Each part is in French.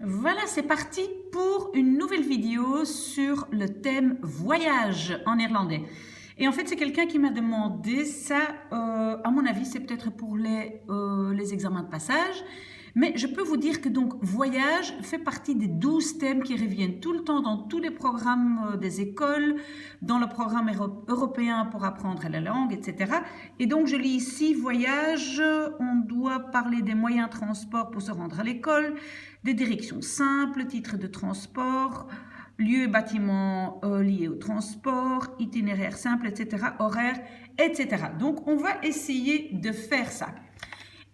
Voilà, c'est parti pour une nouvelle vidéo sur le thème voyage en néerlandais. Et en fait, c'est quelqu'un qui m'a demandé ça, à mon avis, c'est peut-être pour les examens de passage. Mais je peux vous dire que donc voyage fait partie des 12 thèmes qui reviennent tout le temps dans tous les programmes des écoles, dans le programme européen pour apprendre la langue, etc. Et donc je lis ici voyage, on doit parler des moyens de transport pour se rendre à l'école, des directions simples, titres de transport, lieux et bâtiments liés au transport, itinéraire simple, etc., horaire, etc. Donc on va essayer de faire ça.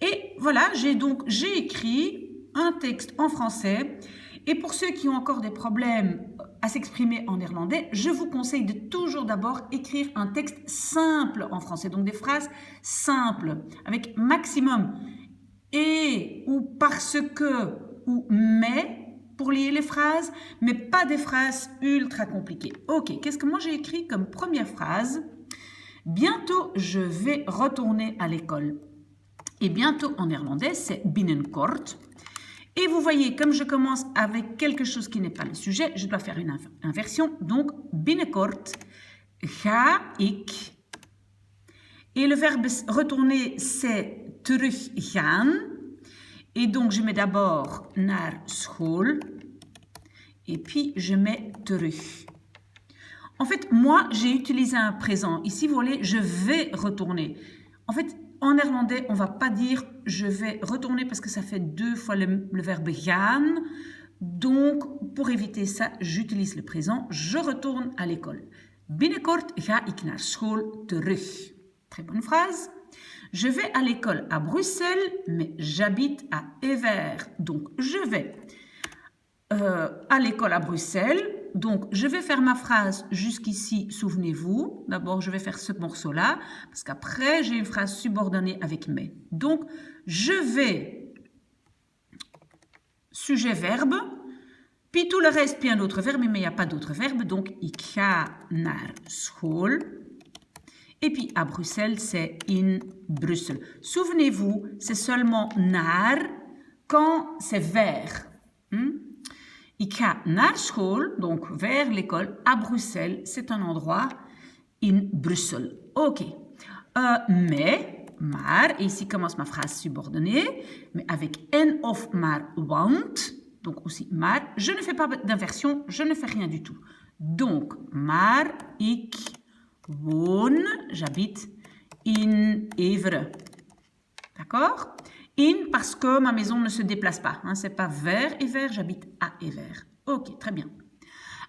Et voilà, j'ai écrit un texte en français. Et pour ceux qui ont encore des problèmes à s'exprimer en néerlandais, je vous conseille de toujours d'abord écrire un texte simple en français. Donc des phrases simples, avec maximum et ou parce que ou mais pour lier les phrases, mais pas des phrases ultra compliquées. Ok, qu'est-ce que moi j'ai écrit comme première phrase? Bientôt, je vais retourner à l'école. Et bientôt en néerlandais, c'est binnenkort. Et vous voyez, comme je commence avec quelque chose qui n'est pas le sujet, je dois faire une inversion. Donc, binnenkort ga ik. Et le verbe retourner, c'est teruggaan. Et donc, je mets d'abord naar school. Et puis, je mets terug. En fait, moi, j'ai utilisé un présent. Ici, vous voyez, je vais retourner. En fait, en néerlandais, on ne va pas dire « je vais retourner » parce que ça fait deux fois le verbe « gaan ». Donc, pour éviter ça, j'utilise le présent. Je retourne à l'école. Binnenkort ga ik naar school terug. Très bonne phrase. Je vais à l'école à Bruxelles, mais j'habite à Evere. Donc, je vais à l'école à Bruxelles. Donc, je vais faire ma phrase jusqu'ici, souvenez-vous. D'abord, je vais faire ce morceau-là, parce qu'après, j'ai une phrase subordonnée avec « mais ». Donc, je vais, sujet-verbe, puis tout le reste, puis un autre verbe, mais il n'y a pas d'autre verbe. Donc, ik ga naar school. Et puis, à Bruxelles, c'est in Brussel. Souvenez-vous, c'est seulement naar quand c'est vers. Ik ga naar school, donc vers l'école, à Bruxelles. C'est un endroit in Brussel. Ok. Maar, et ici commence ma phrase subordonnée, mais avec en of maar want, donc aussi maar, je ne fais pas d'inversion, je ne fais rien du tout. Donc, maar ik woon, j'habite in Evere. D'accord? In parce que ma maison ne se déplace pas. Hein, c'est pas vers Evere, j'habite à Evere. Ok, très bien.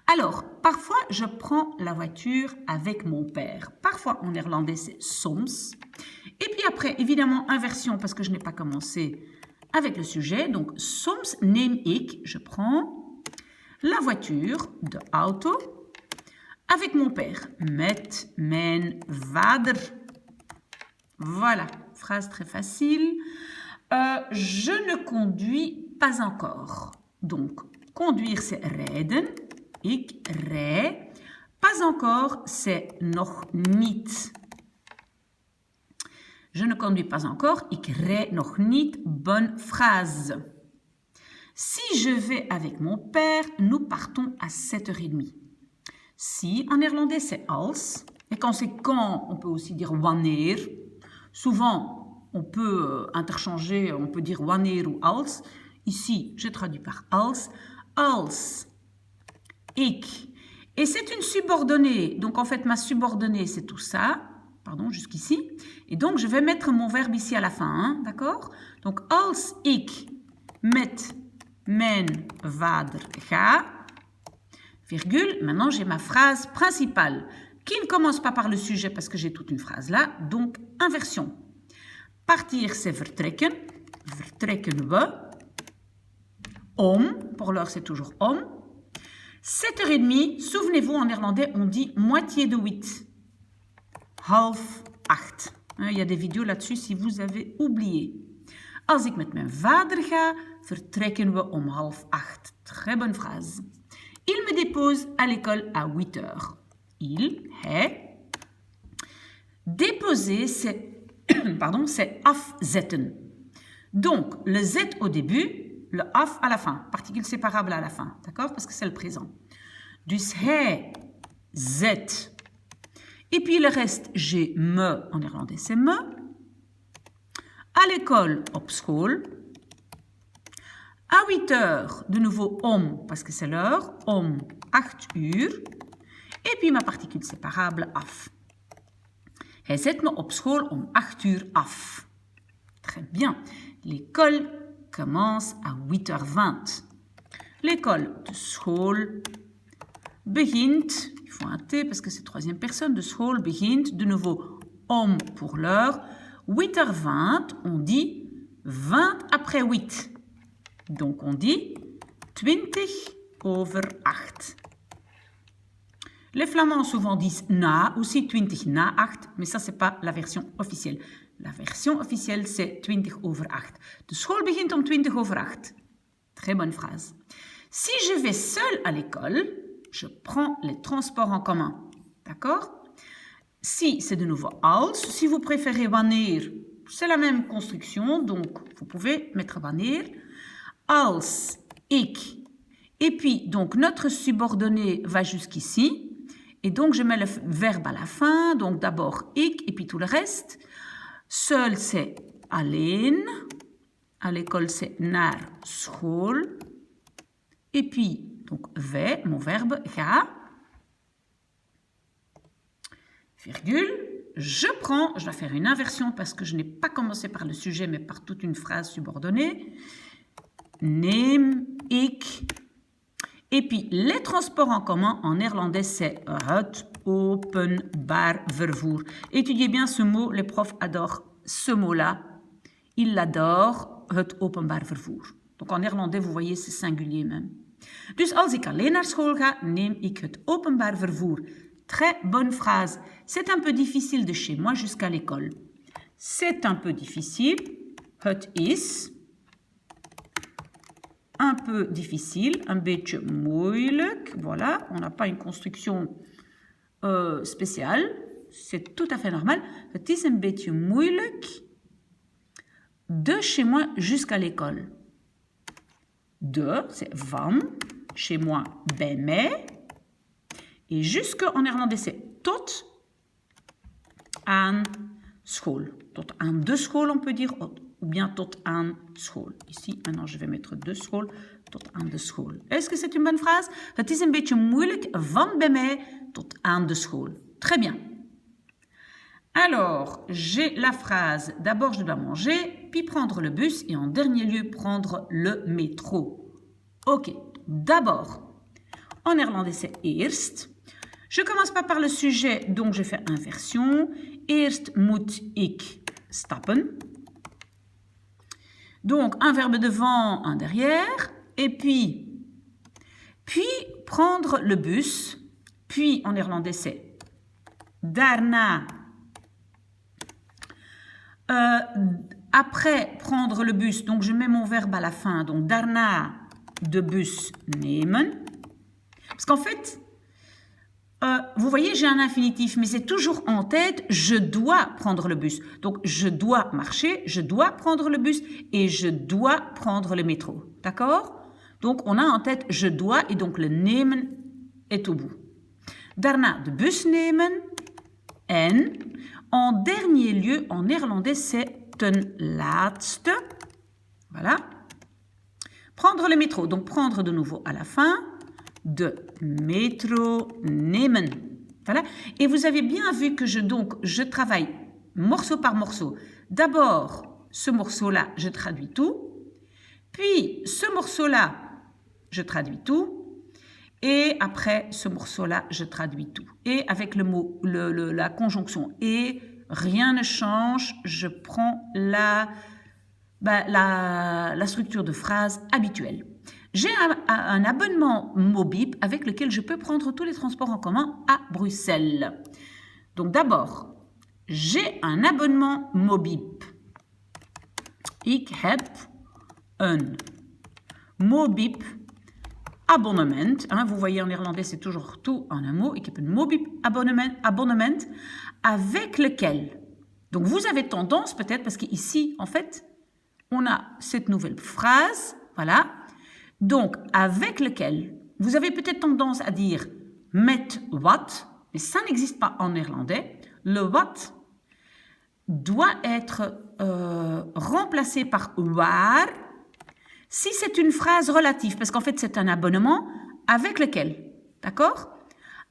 Alors, parfois, je prends la voiture avec mon père. Parfois, en néerlandais, c'est soms. Et puis après, évidemment, inversion parce que je n'ai pas commencé avec le sujet. Donc, soms neem ik, je prends la voiture, de auto, avec mon père. Met mijn vader. Voilà, phrase très facile. Je ne conduis pas encore. Donc, conduire, c'est rijden. Ik rij. Pas encore, c'est nog niet. Je ne conduis pas encore. Ik rij nog niet. Bonne phrase. Si je vais avec mon père, nous partons à 7h30. Si, en néerlandais, c'est als. Et quand c'est quand, on peut aussi dire wanneer. Souvent, on peut interchanger, on peut dire wanneer ou als. Ici, je traduis par als. Als ik. Et c'est une subordonnée. Donc, en fait, ma subordonnée, c'est tout ça. Pardon, jusqu'ici. Et donc, je vais mettre mon verbe ici à la fin. Hein, d'accord? Donc, als ik met mijn vader ga, virgule. Maintenant, j'ai ma phrase principale qui ne commence pas par le sujet parce que j'ai toute une phrase là. Donc, inversion. Partir, c'est vertrekken. Vertrekken we. Om, pour l'heure, c'est toujours om. 7h30, souvenez-vous, en néerlandais, on dit moitié de 8. Half 8. Il y a des vidéos là-dessus si vous avez oublié. Als ik met mijn vader ga, vertrekken we om 7:30. Très bonne phrase. Il me dépose à l'école à 8h. Il, hij. Déposer, c'est, c'est afzetten. Donc, le Z au début, le af à la fin, particule séparable à la fin, d'accord? Parce que c'est le présent. Dus hij zet. Et puis le reste, j'ai me, en néerlandais c'est me. À l'école, op school. À 8 heures, de nouveau om, parce que c'est l'heure, om 8 uur. Et puis ma particule séparable, af. Hij zet me op school om 8 uur af. Très bien. L'école commence à 8h20. L'école de school begint, il faut un T parce que c'est troisième personne, de school begint, de nouveau om pour l'heure. 8h20, on dit 20 après 8. Donc on dit 20:08. Les Flamands souvent disent na, aussi 20 na 8, mais ça c'est pas la version officielle. La version officielle c'est 20:08. De school begint om 20:08. Très bonne phrase. Si je vais seule à l'école, je prends les transports en commun. D'accord? Si, c'est de nouveau als. Si vous préférez wanneer, c'est la même construction, donc vous pouvez mettre wanneer. Als, ik. Et puis, donc, notre subordonné va jusqu'ici. Et donc, je mets le verbe à la fin. Donc, d'abord, ik, et puis tout le reste. Seul, c'est alleen. À l'école, c'est naar school. Et puis, donc, wij, mon verbe, ga. Virgule. Je prends, je dois faire une inversion parce que je n'ai pas commencé par le sujet, mais par toute une phrase subordonnée. Neem, ik. Et puis, les transports en commun, en néerlandais, c'est het openbaar vervoer. Étudiez bien ce mot, les profs adorent ce mot-là. Ils l'adorent, het openbaar vervoer. Donc, en néerlandais, vous voyez, c'est singulier même. Dus als ik alleen naar school ga, neem ik het openbaar vervoer. Très bonne phrase. C'est un peu difficile de chez moi jusqu'à l'école. C'est un peu difficile. Het is un peu difficile, un beetje moeilijk. Voilà, on n'a pas une construction spéciale. C'est tout à fait normal. Het is een beetje moeilijk de chez moi jusqu'à l'école. De, c'est van, chez moi, bij mij. Et jusque, en néerlandais, c'est tot aan school. Tot aan de school, on peut dire, ou bien tot aan school. Ici, maintenant, je vais mettre de school, tot aan de school. Est-ce que c'est une bonne phrase? Het is een beetje moeilijk van bij mij tot aan de school. Très bien. Alors, j'ai la phrase, d'abord je dois manger, puis prendre le bus et en dernier lieu prendre le métro. Ok, d'abord, en néerlandais c'est eerst. Je commence pas par le sujet, donc je fais inversion. Eerst moet ik stappen. Donc, un verbe devant, un derrière. Et puis prendre le bus. Puis, en néerlandais, c'est daarna. Après prendre le bus, donc je mets mon verbe à la fin. Donc, daarna de bus nemen. Parce qu'en fait, vous voyez, j'ai un infinitif, mais c'est toujours en tête, je dois prendre le bus. Donc, je dois marcher, je dois prendre le bus et je dois prendre le métro. D'accord? Donc, on a en tête je dois et donc le nemen est au bout. Daarna de bus nemen en en dernier lieu, en néerlandais, c'est ten laatste. Voilà. Prendre le métro. Donc, prendre de nouveau à la fin. De métro nemen. Voilà. Et vous avez bien vu que je travaille morceau par morceau. D'abord, ce morceau-là, je traduis tout. Puis, ce morceau-là, je traduis tout. Et après, ce morceau-là, je traduis tout. Et avec le mot, la conjonction et, rien ne change. Je prends la structure de phrase habituelle. J'ai un abonnement Mobip avec lequel je peux prendre tous les transports en commun à Bruxelles. Donc d'abord, j'ai un abonnement Mobip. Ik heb een Mobip abonnement. Vous voyez en néerlandais, c'est toujours tout en un mot. Ik heb een Mobip abonnement avec lequel. Donc vous avez tendance peut-être, parce qu'ici, en fait, on a cette nouvelle phrase. Voilà. Donc, avec lequel, vous avez peut-être tendance à dire met wat, mais ça n'existe pas en néerlandais. Le wat doit être remplacé par waar si c'est une phrase relative, parce qu'en fait c'est un abonnement avec lequel, d'accord?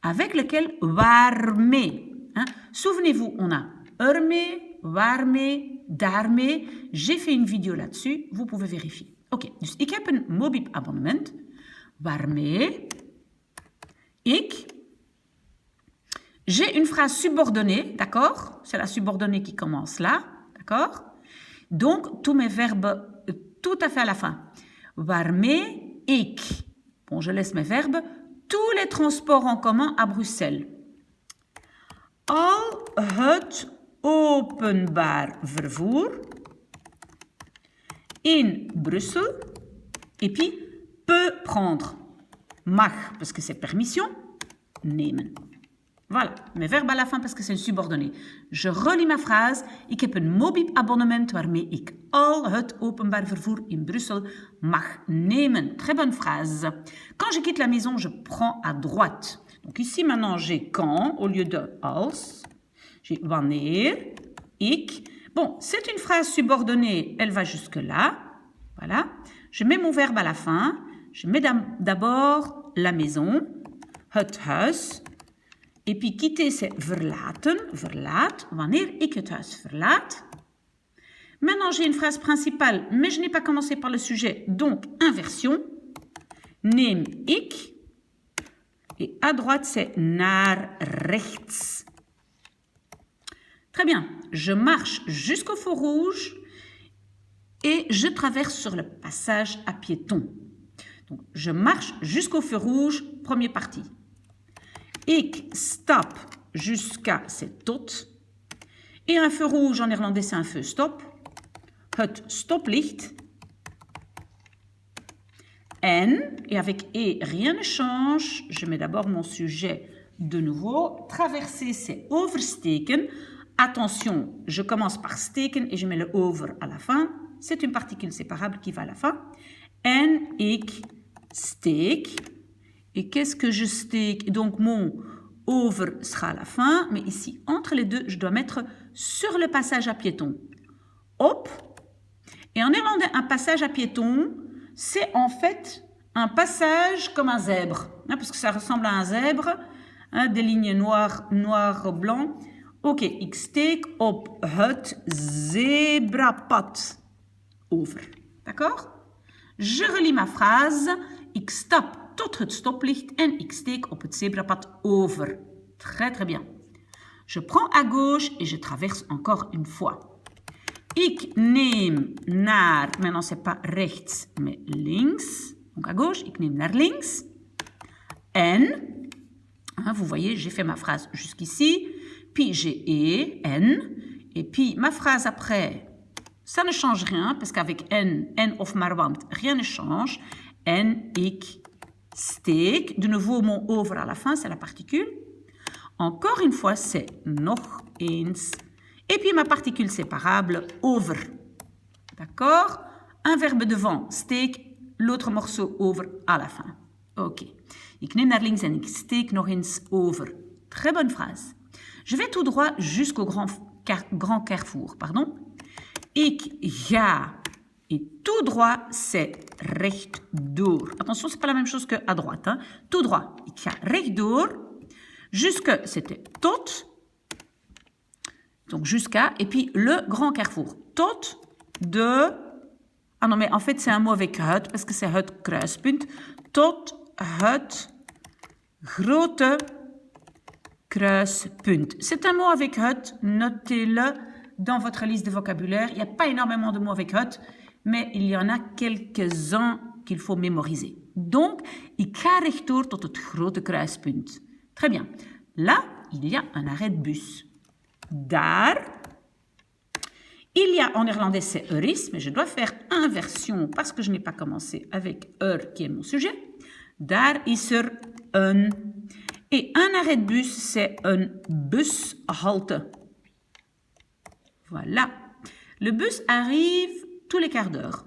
Avec lequel waarmee. Hein? Souvenez-vous, on a ermee, waarmee, daarmee. J'ai fait une vidéo là-dessus, vous pouvez vérifier. Oké, dus ik heb een Mobib-abonnement waarmee ik... J'ai une phrase subordonnée, d'accord? C'est la subordonnée qui commence là, d'accord? Donc, tous mes verbes tout à fait à la fin. Waarmee ik. Bon, je laisse mes verbes. Tous les transports en commun à Bruxelles. Al het openbaar vervoer in Bruxelles. Et puis, peut prendre. Mag, parce que c'est permission. Nemen. Voilà, mes verbes à la fin parce que c'est une subordonnée. Je relis ma phrase. Ik heb een Mobib-abonnement waarmee ik al het openbaar vervoer in Bruxelles mag nemen. Très bonne phrase. Quand je quitte la maison, je prends à droite. Donc ici maintenant j'ai quand au lieu de als. J'ai wanneer, ik. Bon, c'est une phrase subordonnée, elle va jusque là. Voilà. Je mets mon verbe à la fin. Je mets d'abord la maison, het huis. Et puis quitter, c'est verlaten, verlaat, wanneer ik het huis verlaat. Maintenant, j'ai une phrase principale, mais je n'ai pas commencé par le sujet, donc inversion. Neem ik. Et à droite, c'est naar rechts. Très bien. Je marche jusqu'au feu rouge et je traverse sur le passage à piétons. Donc, je marche jusqu'au feu rouge, première partie. Ik stap jusqu'à, c'est tot. Et un feu rouge en néerlandais, c'est un feu stop. Het stoplicht. En, et avec et, rien ne change. Je mets d'abord mon sujet de nouveau. Traverser, c'est oversteken. Attention, je commence par steken et je mets le over à la fin. C'est une particule séparable qui va à la fin. En, ik steek. Et qu'est-ce que je steek? Donc, mon over sera à la fin. Mais ici, entre les deux, je dois mettre sur le passage à piétons. Hop. Et en néerlandais, un passage à piétons, c'est en fait un passage comme un zèbre. Hein, parce que ça ressemble à un zèbre. Hein, des lignes noires, noir, blanc. Ok, ik steek op het zebrapad over. D'accord? Je relis ma phrase. Ik stap tot het stoplicht en ik steek op het zebrapad over. Très, très bien. Je prends à gauche et je traverse encore une fois. Ik neem naar, maintenant c'est pas rechts, mais links. Donc à gauche, ik neem naar links. En, hein, vous voyez, j'ai fait ma phrase jusqu'ici. Puis j'ai en. Et puis ma phrase après, ça ne change rien, parce qu'avec en of maar want, rien ne change. En, ik steek. De nouveau, mon over à la fin, c'est la particule. Encore une fois, c'est nog eens. Et puis ma particule séparable, over. D'accord? Un verbe devant, steek. L'autre morceau, over, à la fin. Ok. Ik neem naar links en ik steek nog eens over. Très bonne phrase. Je vais tout droit jusqu'au grand carrefour. Pardon. Ik ga. Et tout droit, c'est rechtdoor. Attention, c'est pas la même chose que à droite. Hein. Tout droit. Ik ga rechtdoor. Jusque, c'était tot. Donc jusqu'à. Et puis le grand carrefour. Tot de. Ah non, mais en fait, c'est un mot avec het, parce que c'est het kruispunt. Tot het grote kruispunt. C'est un mot avec het. Notez-le dans votre liste de vocabulaire. Il n'y a pas énormément de mots avec het, mais il y en a quelques-uns qu'il faut mémoriser. Donc, ik ga rechtdoor tot het grote kruispunt. Très bien. Là, il y a un arrêt de bus. Daar. Il y a en néerlandais c'est is, mais je dois faire inversion parce que je n'ai pas commencé avec qui est mon sujet. Daar is een. Et un arrêt de bus, c'est een bushalte. Voilà. Le bus arrive tous les quarts d'heure.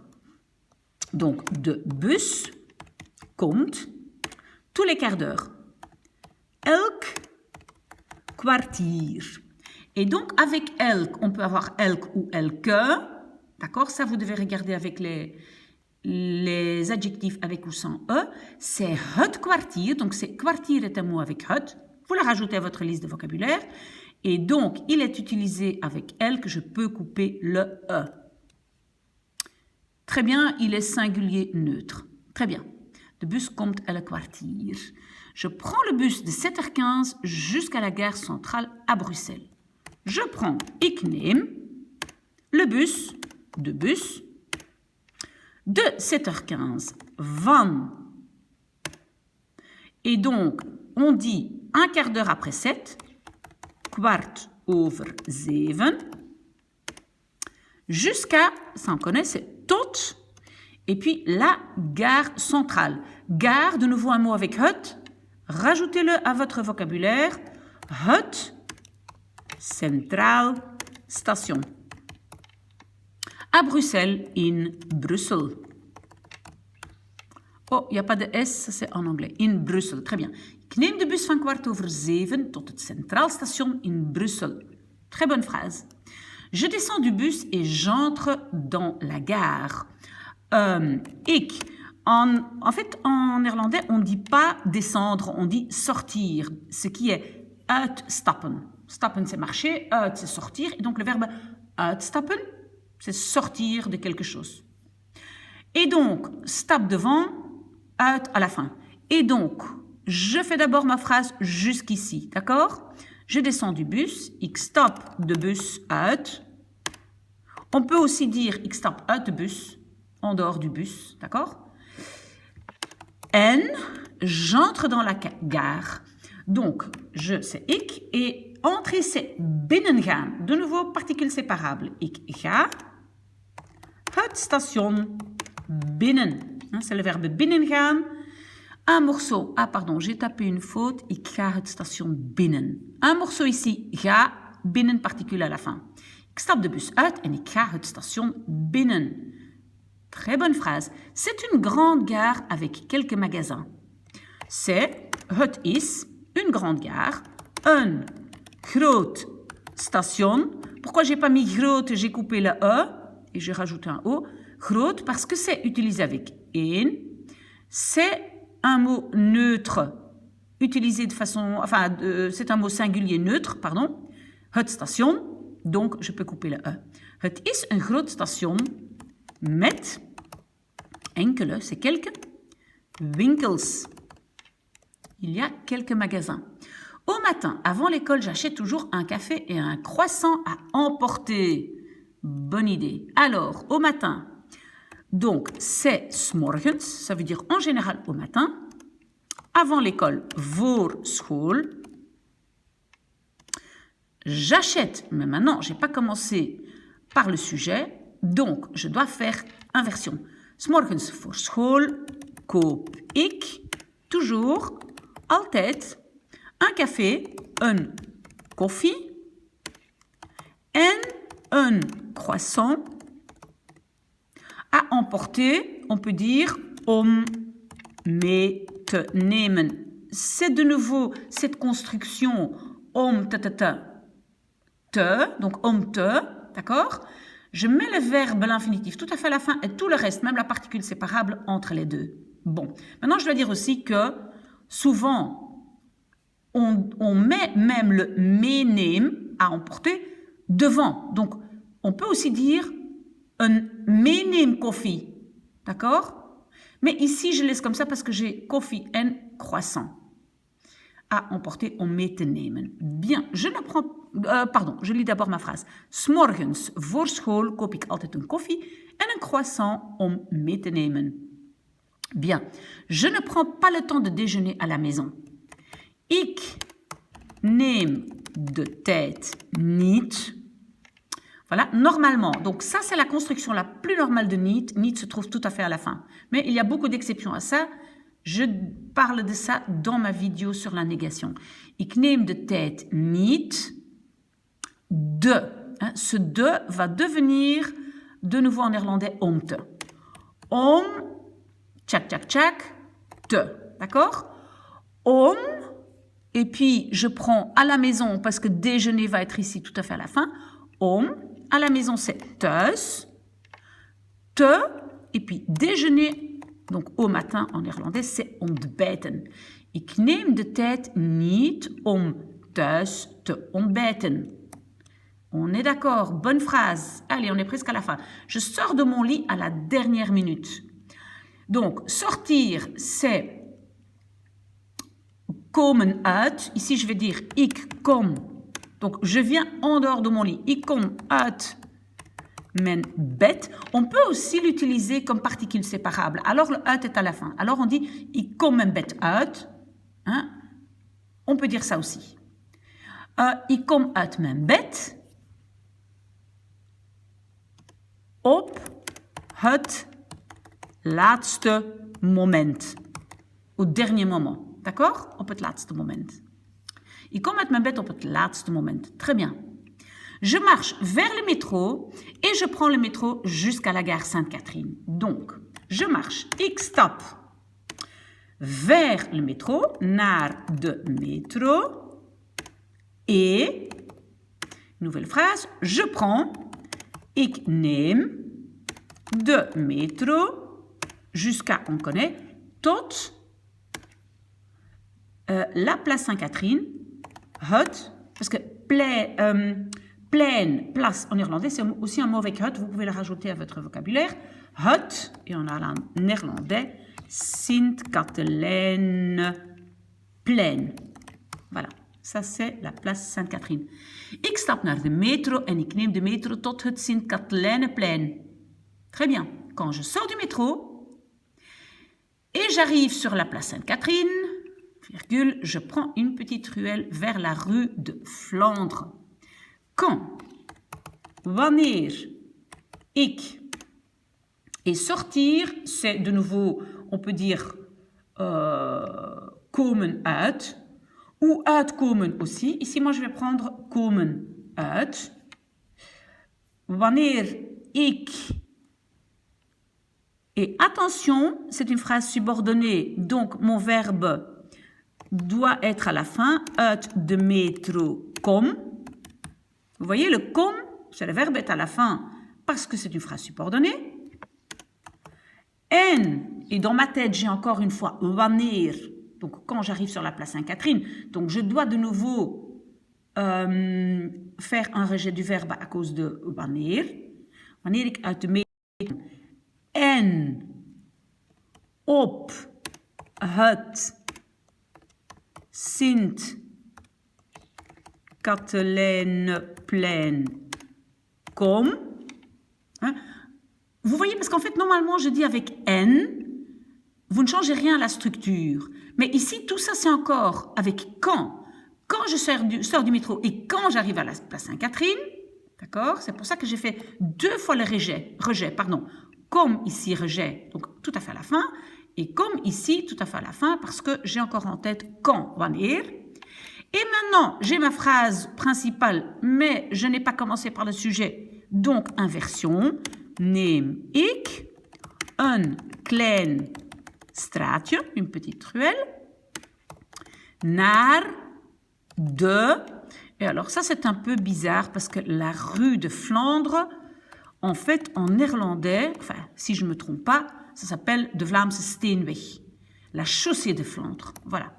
Donc, de bus komt tous les quarts d'heure. Elk kwartier. Et donc, avec elk, on peut avoir elk ou elke. D'accord? Ça, vous devez regarder avec les adjectifs avec ou sans E. C'est het kwartier. Donc, kwartier est un mot avec het. Vous le rajoutez à votre liste de vocabulaire. Et donc, il est utilisé avec elk. Je peux couper le E. Très bien, il est singulier neutre. Très bien. De bus komt elk kwartier. Je prends le bus de 7h15 jusqu'à la gare centrale à Bruxelles. Je prends, ik neem, le bus, de bus, de 7h15, van. Et donc, on dit un quart d'heure après 7, kwart over 7, jusqu'à, ça on connaît, c'est tot, et puis la gare centrale. Gare, de nouveau un mot avec het, rajoutez-le à votre vocabulaire, het, Centraal Station. À Bruxelles, in Brussel. Oh, il n'y a pas de S, c'est en anglais. In Brussel, très bien. Ik neem de bus van 7:15 tot het Centraal Station in Brussel. Très bonne phrase. Je descends du bus et j'entre dans la gare. En fait, en néerlandais, on ne dit pas descendre, on dit sortir, ce qui est uitstappen. Stappen, c'est marcher, uit, c'est sortir. Et donc, le verbe uitstappen, c'est sortir de quelque chose. Et donc, stap devant, uit à la fin. Et donc, je fais d'abord ma phrase jusqu'ici, d'accord? Je descends du bus, ik stap de bus uit. On peut aussi dire ik stap uit de bus, en dehors du bus, d'accord? En, j'entre dans la gare. Donc, c'est ik et entrer, c'est binnengaan. De nouveau, particules séparables. Ik ga het station binnen. C'est le verbe binnengaan. Un morceau. Ah, pardon, j'ai tapé une faute. Ik ga het station binnen. Un morceau ici. Ga, binnen, particule à la fin. Ik stap de bus uit en ik ga het station binnen. Très bonne phrase. C'est une grande gare avec quelques magasins. Het is une grande gare. Een groot station. Pourquoi j'ai pas mis groot, j'ai coupé le E et j'ai rajouté un O. Groot parce que c'est utilisé avec een. C'est un mot neutre utilisé de façon... Enfin, c'est un mot singulier neutre, pardon. Het station. Donc, je peux couper le E. Het is een groot station met enkele, c'est quelques, winkels. Il y a quelques magasins. Au matin, avant l'école, j'achète toujours un café et un croissant à emporter. Bonne idée. Alors, au matin, donc c'est 's morgens, ça veut dire en général au matin. Avant l'école, voor school. J'achète, mais maintenant, je n'ai pas commencé par le sujet, donc je dois faire inversion. 's morgens voor school koop ik toujours, altijd, un café, een koffie en un croissant à emporter. On peut dire om mee te nemen. C'est de nouveau cette construction om te, donc om te, d'accord? Je mets le verbe, l'infinitif, tout à fait à la fin et tout le reste, même la particule séparable entre les deux. Bon, maintenant je dois dire aussi que souvent, on met même le meeneem, à emporter, devant. Donc, on peut aussi dire un meeneem koffie, d'accord? Mais ici, je laisse comme ça parce que j'ai koffie en croissant. À emporter, om mee te nemen. Bien, je ne prends... pardon, je lis d'abord ma phrase. 's morgens voor school koop ik altijd een koffie en een croissant om mee te nemen. Bien, je ne prends pas le temps de déjeuner à la maison. Ik neem de tijd niet. Voilà, normalement. Donc ça, c'est la construction la plus normale de niet. Niet se trouve tout à fait à la fin. Mais il y a beaucoup d'exceptions à ça. Je parle de ça dans ma vidéo sur la négation. Ik neem de tijd niet de. Ce de va devenir de nouveau en néerlandais om te. om, tchac, tchac, tchac, te. D'accord? Om, et puis je prends à la maison, parce que déjeuner va être ici tout à fait à la fin. Om, à la maison c'est thuis, te, et puis déjeuner, donc au matin en néerlandais c'est ontbijten. Ik neem de tijd niet om thuis te ontbijten. On est d'accord, bonne phrase. Allez, on est presque à la fin. Je sors de mon lit à la dernière minute. Donc, sortir, c'est komen uit. Ici, je vais dire ik kom. Donc, je viens en dehors de mon lit. Ik kom uit mijn bed. On peut aussi l'utiliser comme particule séparable. Alors, le uit est à la fin. Alors, on dit ik kom mijn bed uit. Hein? On peut dire ça aussi. Ik kom uit mijn bed op het laatste moment. Au dernier moment. D'accord? Op het laatste moment. Ik kom uit mijn bed op het laatste moment. Très bien. Je marche vers le métro et je prends le métro jusqu'à la gare Sainte-Catherine. Donc, je marche. Ik stap vers le métro, naar de métro. Et, nouvelle phrase, je prends, ik neem de métro jusqu'à, on connaît, tot la place Sainte-Catherine, hut, parce que plein, place en néerlandais, c'est aussi un mot avec hut, vous pouvez le rajouter à votre vocabulaire, hut, et on a en néerlandais, Sint-Katelijneplein. Voilà. Ça, c'est la place Sainte-Catherine. Ik stap naar de metro en ik neem de metro tot het Sint-Katelijneplein. Très bien. Quand je sors du métro et j'arrive sur la place Sainte-Catherine, virgule, je prends une petite ruelle vers la rue de Flandre. Quand, wanneer, ik, et sortir, c'est de nouveau, on peut dire komen uit, ou uitkomen aussi. Ici, moi, je vais prendre komen uit. Wanneer ik... Et attention, c'est une phrase subordonnée, donc mon verbe doit être à la fin. Uit de metro kom. Vous voyez, le kom, c'est le verbe est à la fin parce que c'est une phrase subordonnée. Et dans ma tête, j'ai encore une fois wanneer. Donc, quand j'arrive sur la place Sainte-Catherine, donc je dois de nouveau faire un rejet du verbe à cause de wanneer. Wanneer ik uit de metro en op het Sint-Katelijneplein kom. Hein? Vous voyez, parce qu'en fait, normalement, je dis avec N, vous ne changez rien à la structure. Mais ici, tout ça, c'est encore avec quand. Quand je sors du métro et quand j'arrive à la place Sainte-Catherine, d'accord? C'est pour ça que j'ai fait 2 fois le rejet, comme ici, rejet, donc tout à fait à la fin, et comme ici, tout à fait à la fin, parce que j'ai encore en tête quand, wanneer. Et maintenant, j'ai ma phrase principale, mais je n'ai pas commencé par le sujet, donc inversion. Neem ik een klein straatje, une petite ruelle, naar de... Et alors ça, c'est un peu bizarre parce que la rue de Flandre, en fait, en néerlandais, enfin, si je ne me trompe pas, ça s'appelle de Vlaamse Steenweg, la chaussée de Flandre. Voilà.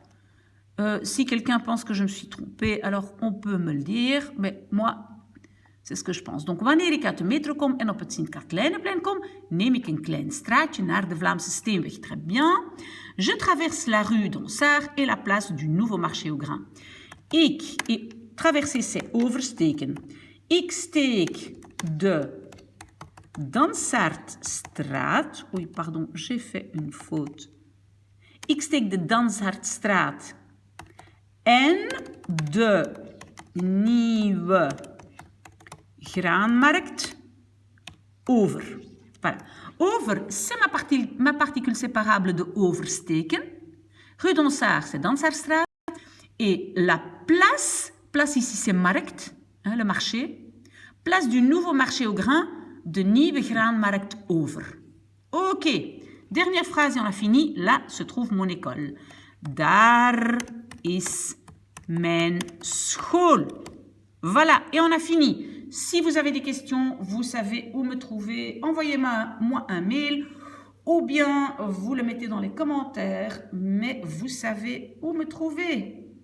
Si quelqu'un pense que je me suis trompée, alors on peut me le dire, mais moi, c'est ce que je pense. Donc, wanneer ik uit de metro kom en op het Sint-Katelijneplein kom, neem ik een klein straatje naar de Vlaamse Steenweg. Très bien. Je traverse la rue d'Onsart et la place du nouveau marché au grain. Ik, et traverser, c'est oversteken. Ik steek de Dansaertstraat. Oei, pardon, j'ai fait une faute. Ik steek de Dansaertstraat en de nieuwe graanmarkt over. Voilà. Over, c'est ma particule séparable de oversteken. Rue d'Onsart, c'est Dansaertstraat. Et la place ici, c'est markt, hein, le marché. Place du nouveau marché au grain, de nieuwe graanmarkt over. Ok, dernière phrase et on a fini. Là se trouve mon école. Daar is mijn school. Voilà, et on a fini. Si vous avez des questions, vous savez où me trouver. Envoyez-moi un mail ou bien vous le mettez dans les commentaires, mais vous savez où me trouver.